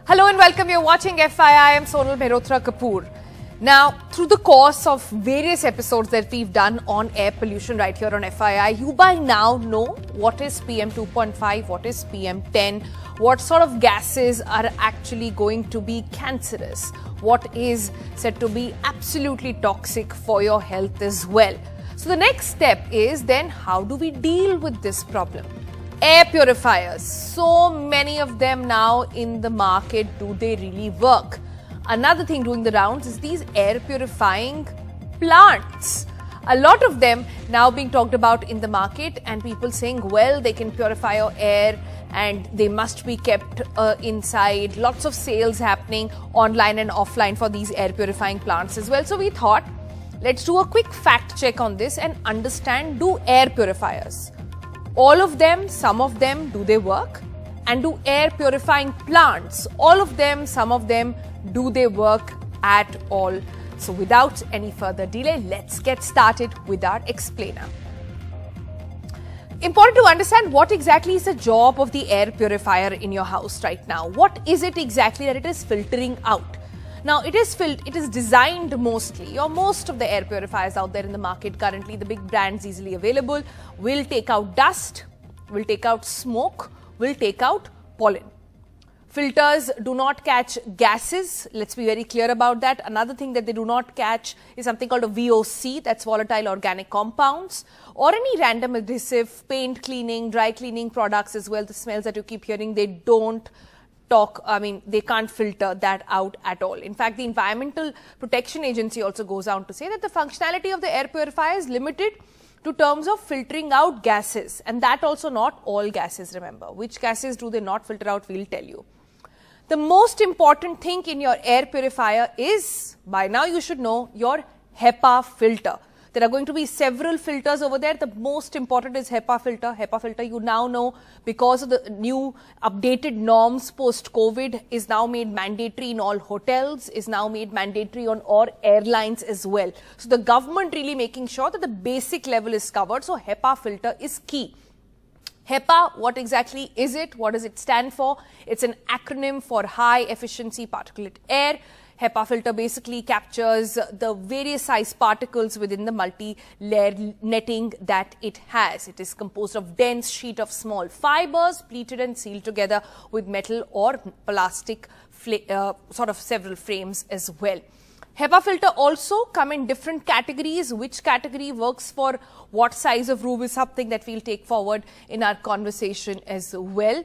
Hello and welcome. You're watching FYI. I am Sonal Mehrotra Kapoor. Now, through the course of various episodes that we've done on air pollution right here on FYI, you by now know what is PM 2.5, what is PM 10, what sort of gases are actually going to be cancerous, what is said to be absolutely toxic for your health as well. So the next step is then how do we deal with this problem? Air purifiers, so many of them now in the market, do they really work? Another thing doing the rounds is these air purifying plants. A lot of them now being talked about in the market and people saying, well, they can purify your air and they must be kept inside. Lots of sales happening online and offline for these air purifying plants as well. So we thought, let's do a quick fact check on this and understand, do air purifiers, all of them, some of them, do they work? And do air purifying plants, all of them, some of them, do they work at all? So without any further delay, let's get started with our explainer. Important to understand what exactly is the job of the air purifier in your house right now. What is it exactly that it is filtering out? Now, it is designed mostly, or most of the air purifiers out there in the market currently, the big brands easily available, will take out dust, will take out smoke, will take out pollen. Filters do not catch gases. Let's be very clear about that. Another thing that they do not catch is something called a VOC, that's volatile organic compounds, or any random adhesive, paint cleaning, dry cleaning products as well. The smells that you keep hearing, they don't they can't filter that out at all. In fact, the Environmental Protection Agency also goes on to say that the functionality of the air purifier is limited to terms of filtering out gases, and that also not all gases, remember. Which gases do they not filter out, we'll tell you. The most important thing in your air purifier is, by now you should know, your HEPA filter. There are going to be several filters over there. The most important is HEPA filter. HEPA filter, you now know, because of the new updated norms post-COVID, is now made mandatory in all hotels, is now made mandatory on all airlines as well. So the government really making sure that the basic level is covered. So HEPA filter is key. HEPA, what exactly is it? What does it stand for? It's an acronym for High Efficiency Particulate Air. HEPA filter basically captures the various size particles within the multi-layer netting that it has. It is composed of dense sheet of small fibers, pleated and sealed together with metal or plastic sort of several frames as well. HEPA filter also come in different categories. Which category works for what size of room is something that we'll take forward in our conversation as well.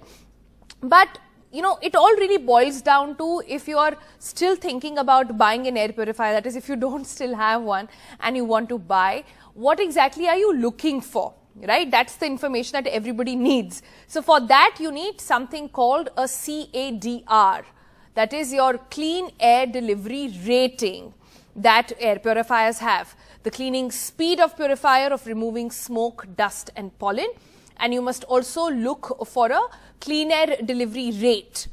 But you know, it all really boils down to, if you are still thinking about buying an air purifier, that is, if you don't still have one and you want to buy, what exactly are you looking for, right? That's the information that everybody needs. So for that, you need something called a CADR. That is your Clean Air Delivery Rating that air purifiers have. The cleaning speed of purifier of removing smoke, dust and pollen. And you must also look for a clean air delivery rate.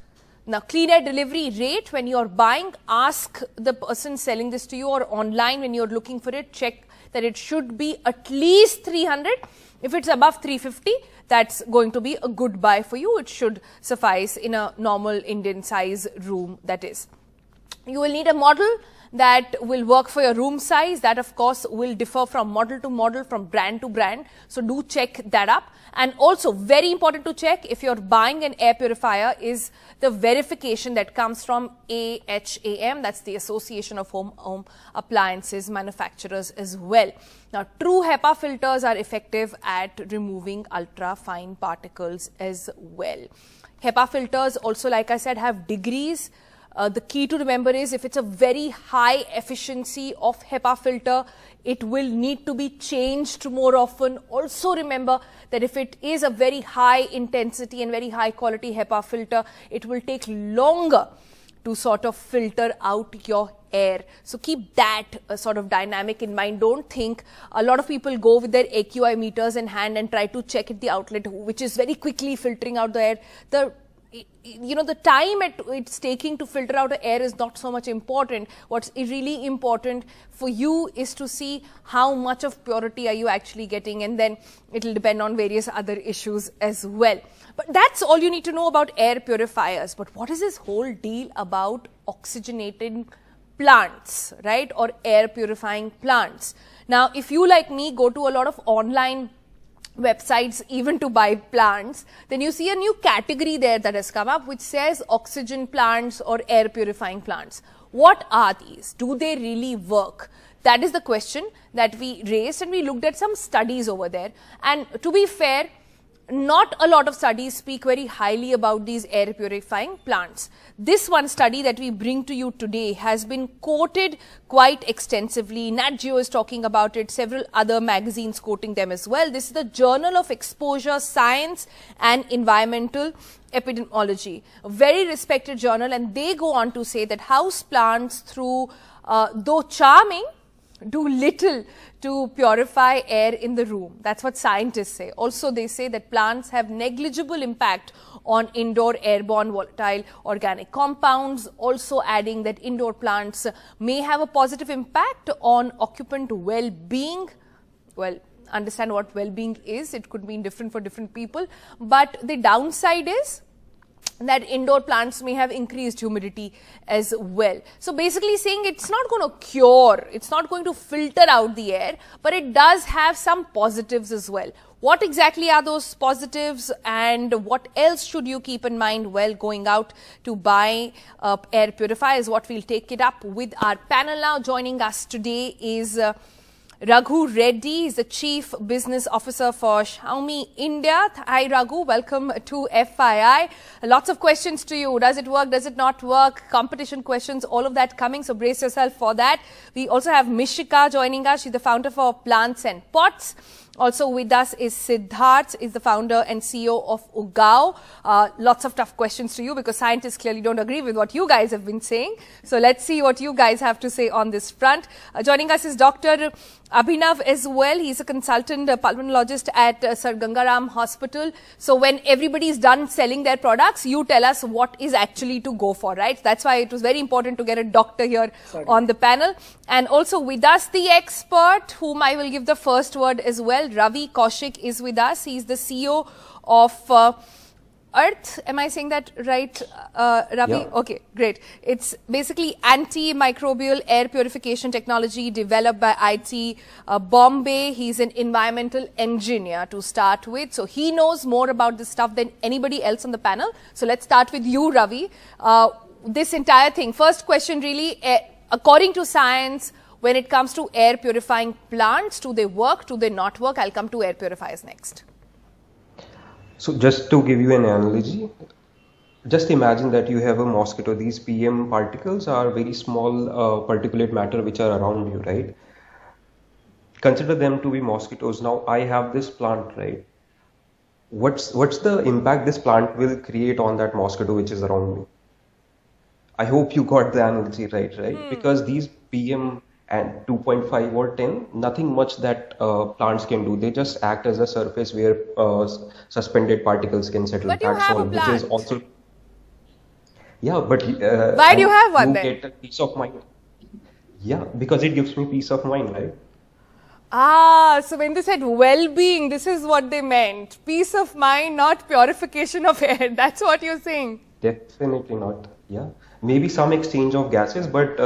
Now, clean air delivery rate, when you're buying, ask the person selling this to you, or online when you're looking for it, check that it should be at least 300. If it's above 350, that's going to be a good buy for you. It should suffice in a normal Indian size room, that is. You will need a model that will work for your room size. That, of course, will differ from model to model, from brand to brand. So do check that up. And also, very important to check, if you're buying an air purifier, is the verification that comes from AHAM. That's the Association of Home Appliances Manufacturers as well. Now, true HEPA filters are effective at removing ultra fine particles as well. HEPA filters also, like I said, have degrees. The key to remember is, if it's a very high efficiency of HEPA filter, it will need to be changed more often. Also remember that if it is a very high intensity and very high quality HEPA filter, it will take longer to sort of filter out your air. So keep that sort of dynamic in mind. Don't think, a lot of people go with their AQI meters in hand and try to check at the outlet, which is very quickly filtering out the air. The the time it's taking to filter out the air is not so much important. What's really important for you is to see how much of purity are you actually getting, and then it will depend on various other issues as well. But that's all you need to know about air purifiers. But what is this whole deal about oxygenated plants, right, or air purifying plants? Now, if you, like me, go to a lot of online websites even to buy plants, then you see a new category there that has come up which says oxygen plants or air purifying plants. What are these? Do they really work? That is the question that we raised, and we looked at some studies over there. And to be fair, not a lot of studies speak very highly about these air purifying plants. This one study that we bring to you today has been quoted quite extensively. Nat Geo is talking about it, several other magazines quoting them as well. This is the Journal of Exposure Science and Environmental Epidemiology, a very respected journal, and they go on to say that house plants, though charming, do little to purify air in the room. That's what scientists say. Also, they say that plants have negligible impact on indoor airborne volatile organic compounds, also adding that indoor plants may have a positive impact on occupant well-being. Well, understand what well-being is. It could mean different for different people. But the downside is that indoor plants may have increased humidity as well. So basically saying it's not going to cure, it's not going to filter out the air, but it does have some positives as well. What exactly are those positives, and what else should you keep in mind while going out to buy air purifiers? What we'll take it up with our panel now. Joining us today is Raghu Reddy is the Chief Business Officer for Xiaomi India. Hi Raghu, welcome to FYI. Lots of questions to you. Does it work? Does it not work? Competition questions, all of that coming. So brace yourself for that. We also have Mishika joining us. She's the founder for Plants and Pots. Also with us is Siddharth, is the founder and CEO of Ugao. Lots of tough questions to you because scientists clearly don't agree with what you guys have been saying. So let's see what you guys have to say on this front. Joining us is Dr. Abhinav as well. He's a consultant pulmonologist at Sir Gangaram Hospital. So when everybody is done selling their products, you tell us what is actually to go for, right? That's why it was very important to get a doctor here on the panel. And also with us, the expert, whom I will give the first word as well, Ravi Kaushik is with us. He's the CEO of Earth. Am I saying that right, Ravi? Yeah. Okay, great. It's basically antimicrobial air purification technology developed by IT Bombay. He's an environmental engineer to start with. So he knows more about this stuff than anybody else on the panel. So let's start with you, Ravi. This entire thing, first question really, according to science, when it comes to air purifying plants, do they work? Do they not work? I'll come to air purifiers next. So just to give you an analogy, just imagine that you have a mosquito. These PM particles are very small particulate matter which are around you, right? Consider them to be mosquitoes. Now I have this plant, right? What's the impact this plant will create on that mosquito which is around me? I hope you got the analogy right? Because these PM and 2.5 or 10, nothing much that plants can do. They just act as a surface where suspended particles can settle. But you have a plant. Which is also, yeah, but why do you have one you then? get a peace of mind. Yeah, because it gives me peace of mind, right? Ah, so when they said well-being, this is what they meant. Peace of mind, not purification of air. That's what you're saying. Definitely not. Yeah. Maybe some exchange of gases, but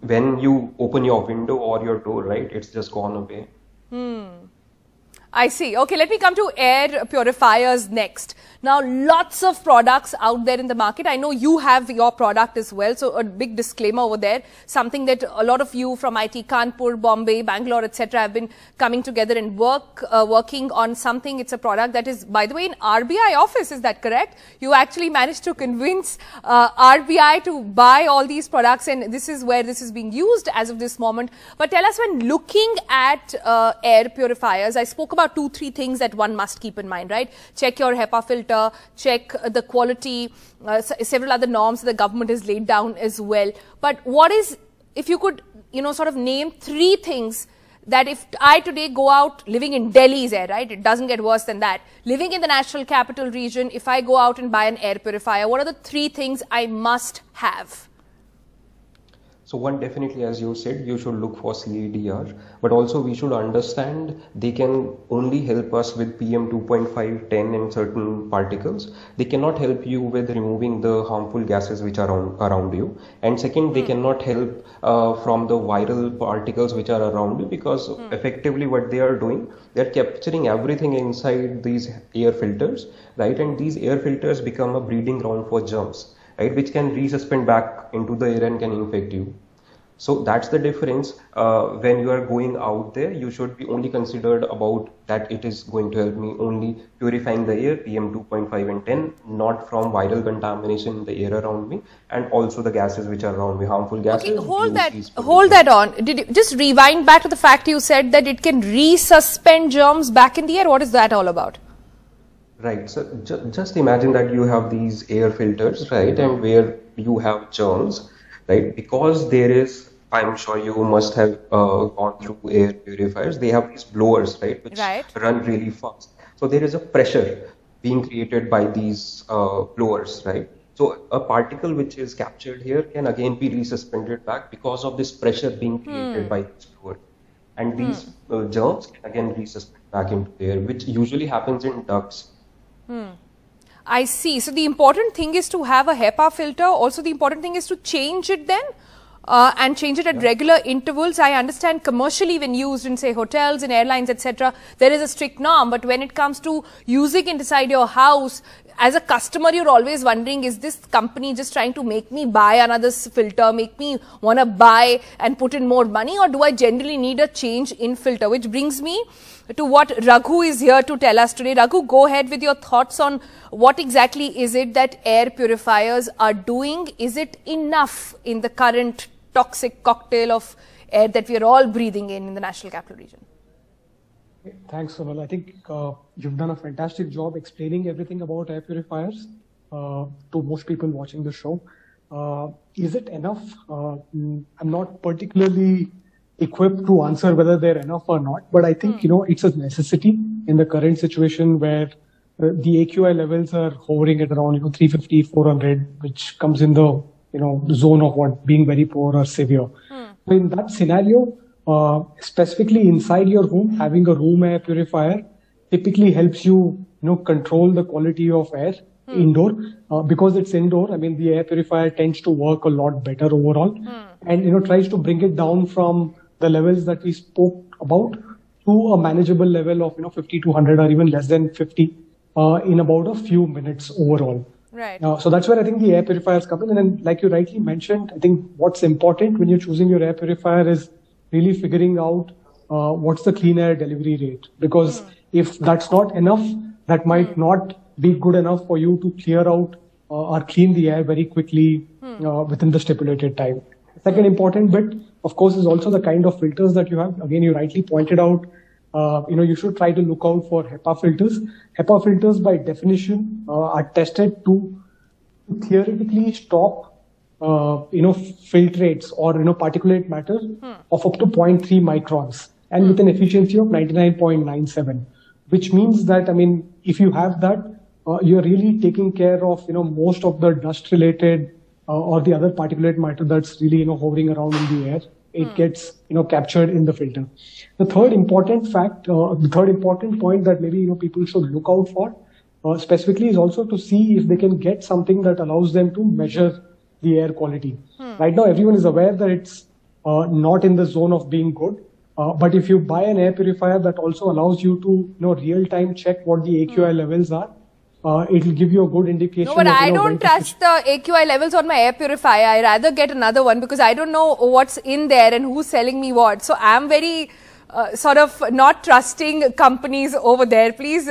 when you open your window or your door, right, it's just gone away. I see. Okay, let me come to air purifiers next. Now, lots of products out there in the market. I know you have your product as well. So a big disclaimer over there, something that a lot of you from IT Kanpur, Bombay, Bangalore, etc. have been coming together and working on something. It's a product that is, by the way, in RBI office. Is that correct? You actually managed to convince RBI to buy all these products, and this is where this is being used as of this moment. But tell us, when looking at air purifiers, I spoke about 2-3 things that one must keep in mind, right? Check your HEPA filter, check the quality, several other norms that the government has laid down as well. But what is, if you could, sort of name 3 things that if I today go out living in Delhi's air, right, it doesn't get worse than that. Living in the national capital region, if I go out and buy an air purifier, what are the 3 things I must have? So one, definitely, as you said, you should look for CADR, but also we should understand they can only help us with PM 2.5, 10 and certain particles. They cannot help you with removing the harmful gases which are around you. And second, they cannot help from the viral particles which are around you, because effectively what they are doing, they are capturing everything inside these air filters, right? And these air filters become a breeding ground for germs, right, which can resuspend back into the air and can infect you. So that's the difference. When you are going out there, you should be only considered about that it is going to help me only purifying the air, PM 2.5 and 10, not from viral contamination in the air around me, and also the gases which are around me, harmful gases. Okay, hold that on. Did you just rewind back to the fact you said that it can resuspend germs back in the air? What is that all about? Right. So just imagine that you have these air filters, right, and where you have germs, right, because there is, I'm sure you must have gone through air purifiers. They have these blowers, right, which run really fast. So there is a pressure being created by these blowers, right? So a particle which is captured here can again be resuspended back because of this pressure being created by this blower. And these germs can again resuspend back into the air, which usually happens in ducts. I see. So the important thing is to have a HEPA filter. Also, the important thing is to change it then and change it at regular intervals. I understand commercially when used in, say, hotels and airlines, etc., there is a strict norm. But when it comes to using it inside your house, as a customer, you're always wondering, is this company just trying to make me buy another filter, make me want to buy and put in more money, or do I generally need a change in filter? Which brings me to what Raghu is here to tell us today. Raghu, go ahead with your thoughts on what exactly is it that air purifiers are doing. Is it enough in the current toxic cocktail of air that we are all breathing in the national capital region? Thanks, Sonal. I think you've done a fantastic job explaining everything about air purifiers to most people watching the show. Is it enough? I'm not particularly equipped to answer whether they're enough or not, but I think, it's a necessity in the current situation where the AQI levels are hovering at around, 350, 400, which comes in the, zone of what being very poor or severe. So in that scenario, specifically inside your home, having a room air purifier typically helps you, control the quality of air indoor. Because it's indoor, the air purifier tends to work a lot better overall and, tries to bring it down from the levels that we spoke about to a manageable level of, 50 to 100 or even less than 50 in about a few minutes overall. Right. So that's where I think the air purifiers come in. And then, like you rightly mentioned, I think what's important when you're choosing your air purifier is really figuring out what's the clean air delivery rate. Because if that's not enough, that might not be good enough for you to clear out or clean the air very quickly within the stipulated time. Second important bit, of course, is also the kind of filters that you have. Again, you rightly pointed out, you should try to look out for HEPA filters. HEPA filters, by definition, are tested to theoretically stop, filtrates or, particulate matter of up to 0.3 microns and with an efficiency of 99.97, which means that, if you have that, you're really taking care of, most of the dust related or the other particulate matter that's really, hovering around in the air. It gets, captured in the filter. The third important point that maybe, people should look out for specifically is also to see if they can get something that allows them to measure the air quality. Right now, everyone is aware that it's not in the zone of being good. But if you buy an air purifier that also allows you to, real-time check what the AQI levels are, it will give you a good indication. No, but I don't trust the AQI levels on my air purifier. I rather get another one because I don't know what's in there and who's selling me what. So I'm very sort of not trusting companies over there. Please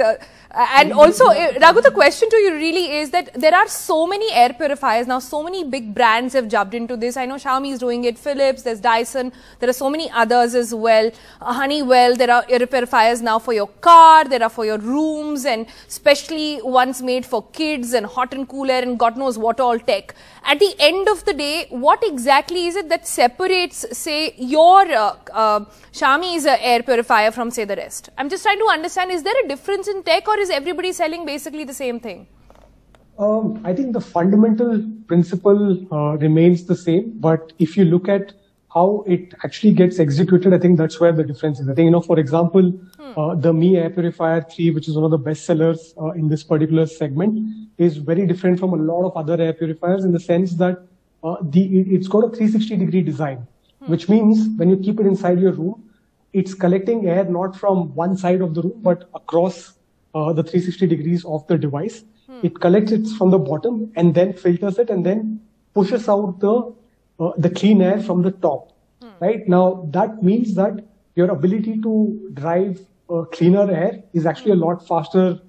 And also, Raghu, the question to you really is that there are so many air purifiers now, so many big brands have jumped into this. I know Xiaomi is doing it, Philips, there's Dyson, there are so many others as well. Honeywell, there are air purifiers now for your car, there are for your rooms, and especially ones made for kids and hot and cool air and God knows what all tech. At the end of the day, what exactly is it that separates, say, your Xiaomi's air purifier from, say, the rest? I'm just trying to understand, is there a difference in tech or is everybody selling basically the same thing? I think the fundamental principle remains the same, but if you look at how it actually gets executed, I think that's where the difference is. I think, for example, the Mi Air Purifier 3, which is one of the best sellers in this particular segment, is very different from a lot of other air purifiers in the sense that it's got a 360-degree design, which means when you keep it inside your room, it's collecting air not from one side of the room, but across the 360 degrees of the device. It collects it from the bottom and then filters it and then pushes out the clean air from the top. Right now, that means that your ability to drive cleaner air is actually a lot faster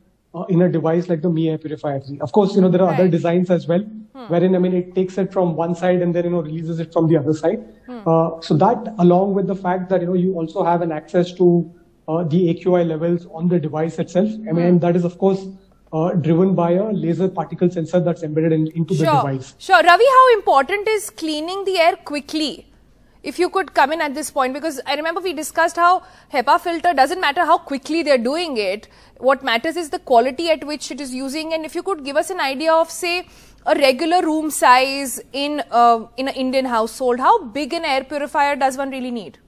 in a device like the Mi Air Purifier 3. Of course, there are other designs as well, wherein, it takes it from one side and then, releases it from the other side. So that, along with the fact that, you also have an access to the AQI levels on the device itself. That is, of course, driven by a laser particle sensor that's embedded into the device. Sure. Ravi, how important is cleaning the air quickly? If you could come in at this point, because I remember we discussed how HEPA filter doesn't matter how quickly they're doing it. What matters is the quality at which it is using. And if you could give us an idea of, say, a regular room size in an Indian household, how big an air purifier does one really need?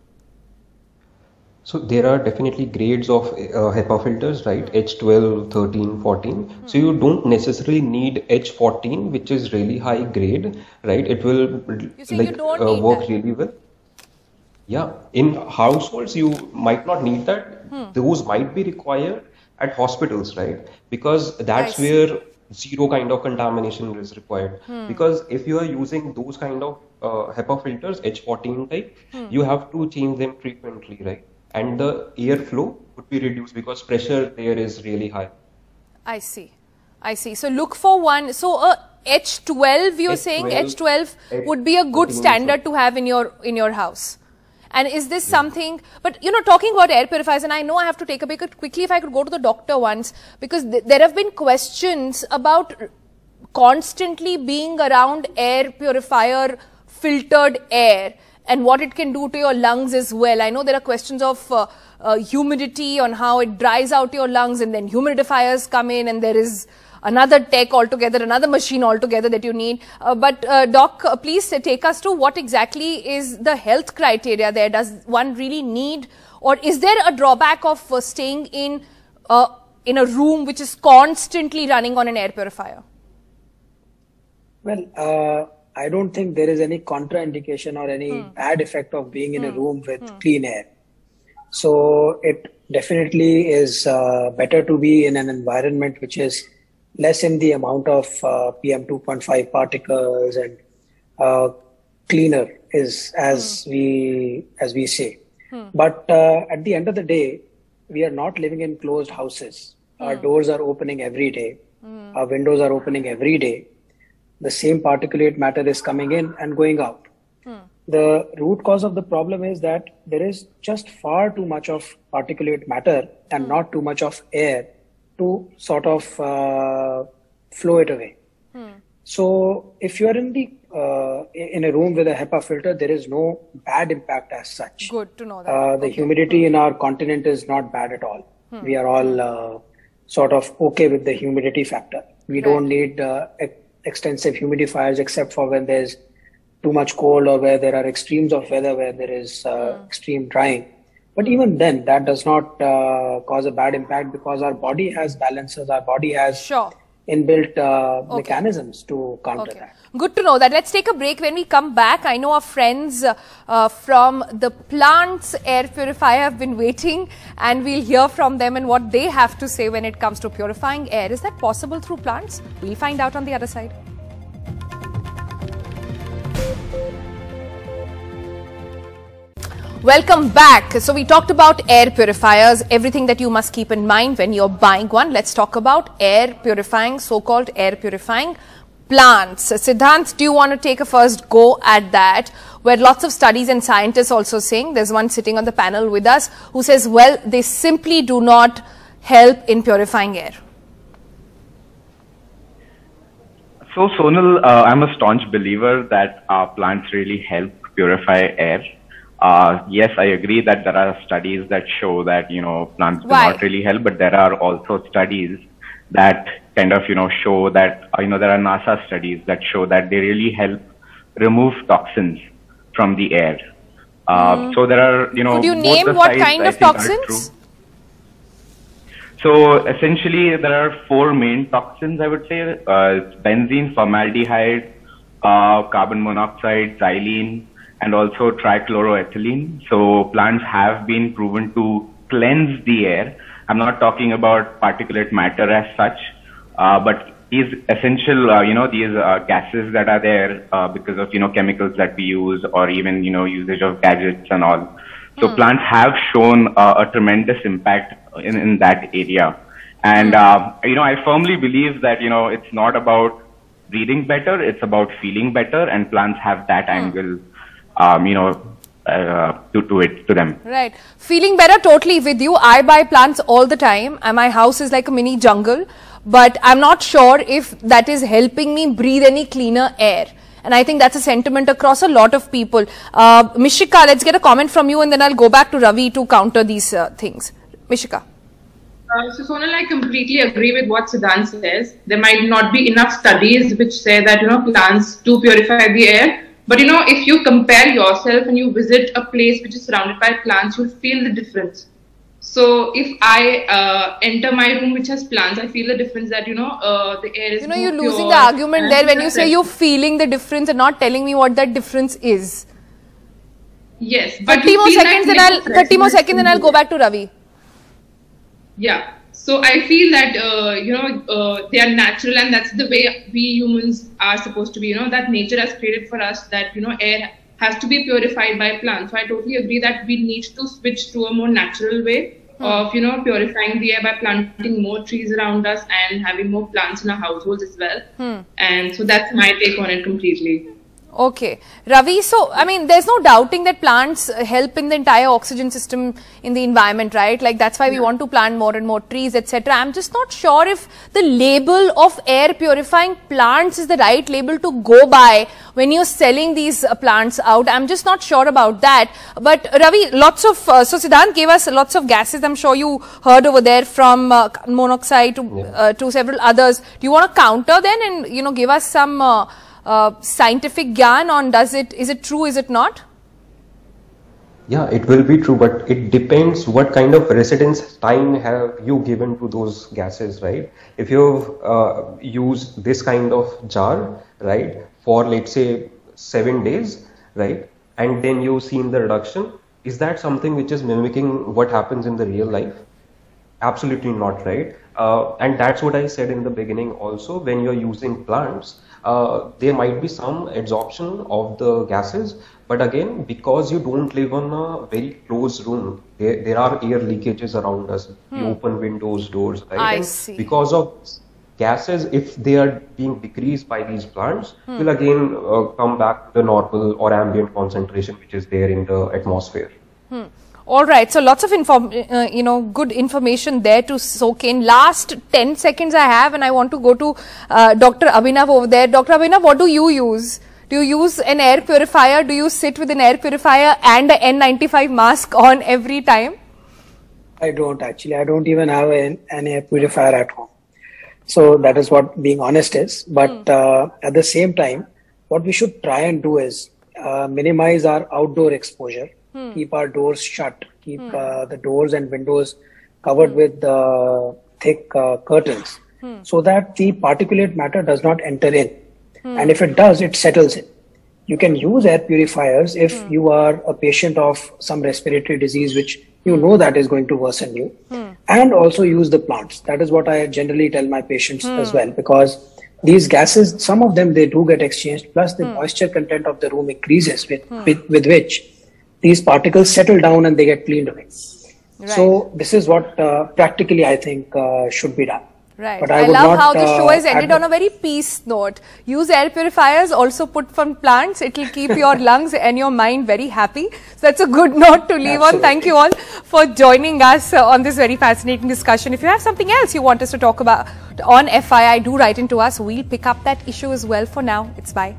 So there are definitely grades of HEPA filters, right? H12, 13, 14. So you don't necessarily need H14, which is really high grade, right? It will work really well. Yeah, in households you might not need that. Those might be required at hospitals, right? Because that's where zero kind of contamination is required. Because if you are using those kind of HEPA filters, H14 type, you have to change them frequently, right? And the airflow would be reduced because pressure there is really high. I see. So look for one. So H12, you're saying H12 would be a good standard to have in your house. And is this something, but talking about air purifiers, and I know I have to take a break quickly if I could go to the doctor once, because there have been questions about constantly being around air purifier filtered air and what it can do to your lungs as well. I know there are questions of humidity, on how it dries out your lungs, and then humidifiers come in, and there is another tech altogether, another machine altogether that you need. But Doc, please take us to what exactly is the health criteria there. Does one really need, or is there a drawback of staying in a room which is constantly running on an air purifier? Well, I don't think there is any contraindication or any bad effect of being in a room with clean air. So it definitely is better to be in an environment which is less in the amount of PM 2.5 particles and cleaner is as we say. But at the end of the day, we are not living in closed houses. Our doors are opening every day. Our windows are opening every day. The same particulate matter is coming in and going out. The root cause of the problem is that there is just far too much of particulate matter and not too much of air to sort of flow it away. So if you are in a room with a HEPA filter, there is no bad impact as such. Good to know that. The humidity in our continent is not bad at all. We are all sort of okay with the humidity factor. We don't need extensive humidifiers except for when there's too much cold or where there are extremes of weather where there is extreme drying. But even then, that does not cause a bad impact because our body has balances, our body has inbuilt mechanisms to counter that. Good to know that. Let's take a break. When we come back, I know our friends from the plants air purifier have been waiting, and we'll hear from them and what they have to say when it comes to purifying air. Is that possible through plants? We'll find out on the other side. Welcome back. So we talked about air purifiers, everything that you must keep in mind when you're buying one. Let's talk about air purifying, so-called air purifying plants. Siddhant, do you want to take a first go at that? Where lots of studies and scientists also saying, there's one sitting on the panel with us who says, well, they simply do not help in purifying air. So Sonal, I'm a staunch believer that plants really help purify air. Yes, I agree that there are studies that show that, plants do not really help, but there are also studies that kind of, show that, there are NASA studies that show that they really help remove toxins from the air. So there are, Could you name what kind of toxins? So essentially there are 4 main toxins, I would say. Benzene, formaldehyde, carbon monoxide, xylene, and also trichloroethylene. So plants have been proven to cleanse the air. I'm not talking about particulate matter as such, but these essential, these gases that are there because of, chemicals that we use, or even, usage of gadgets and all. So plants have shown a tremendous impact in that area. And, I firmly believe that, it's not about breathing better, it's about feeling better, and plants have that angle, to them. Right. Feeling better, totally with you. I buy plants all the time and my house is like a mini jungle, but I'm not sure if that is helping me breathe any cleaner air. And I think that's a sentiment across a lot of people. Mishika, let's get a comment from you and then I'll go back to Ravi to counter these things. Mishika. So Sonal, I completely agree with what Siddhant says. There might not be enough studies which say that, plants do purify the air. But, if you compare yourself and you visit a place which is surrounded by plants, you'll feel the difference. So if I enter my room which has plants, I feel the difference that, the air is more you're pure. losing the argument there when you say you're feeling the difference and not telling me what that difference is. Yes. But 30 more seconds and I'll go back to Ravi. Yeah. So I feel that, they are natural, and that's the way we humans are supposed to be, that nature has created for us, that, air has to be purified by plants. So I totally agree that we need to switch to a more natural way of, purifying the air by planting more trees around us and having more plants in our households as well. And so that's my take on it completely. Okay. Ravi, so, there's no doubting that plants help in the entire oxygen system in the environment, right? Like, that's why we want to plant more and more trees, etc. I'm just not sure if the label of air purifying plants is the right label to go by when you're selling these plants out. I'm just not sure about that. But, Ravi, lots of, so Siddhant gave us lots of gases. I'm sure you heard over there from monoxide to several others. Do you want to counter then and, give us some scientific gyan on is it true, is it not? Yeah, it will be true, but it depends what kind of residence time have you given to those gases, right? If you've used this kind of jar, right, for let's say 7 days, right, and then you've seen the reduction, is that something which is mimicking what happens in the real life? Absolutely not, right? And that's what I said in the beginning also. When you're using plants, there might be some adsorption of the gases, but again, because you don't live in a very closed room, there are air leakages around us. You open windows, doors, right? I and see. Because of gases, if they are being decreased by these plants, will again come back to the normal or ambient concentration which is there in the atmosphere. All right, so lots of good information there to soak in. Last 10 seconds I have, and I want to go to Dr. Abhinav over there. Dr. Abhinav, what do you use? Do you use an air purifier? Do you sit with an air purifier and an N95 mask on every time? I don't actually. I don't even have an air purifier at home. So that is what being honest is. But at the same time, what we should try and do is minimize our outdoor exposure. Keep our doors shut, keep the doors and windows covered with thick curtains so that the particulate matter does not enter in. And if it does, it settles in. You can use air purifiers if you are a patient of some respiratory disease which you know that is going to worsen you, and also use the plants. That is what I generally tell my patients as well, because these gases, some of them, they do get exchanged, plus the moisture content of the room increases with which these particles settle down and they get cleaned away. Right. So this is what practically I think should be done. Right. But I would love not, how the show has ended on a very peace note. Use air purifiers, also put from plants. It will keep your lungs and your mind very happy. So that's a good note to leave on. Thank you all for joining us on this very fascinating discussion. If you have something else you want us to talk about on FYI, do write into us. We'll pick up that issue as well. For now, it's bye.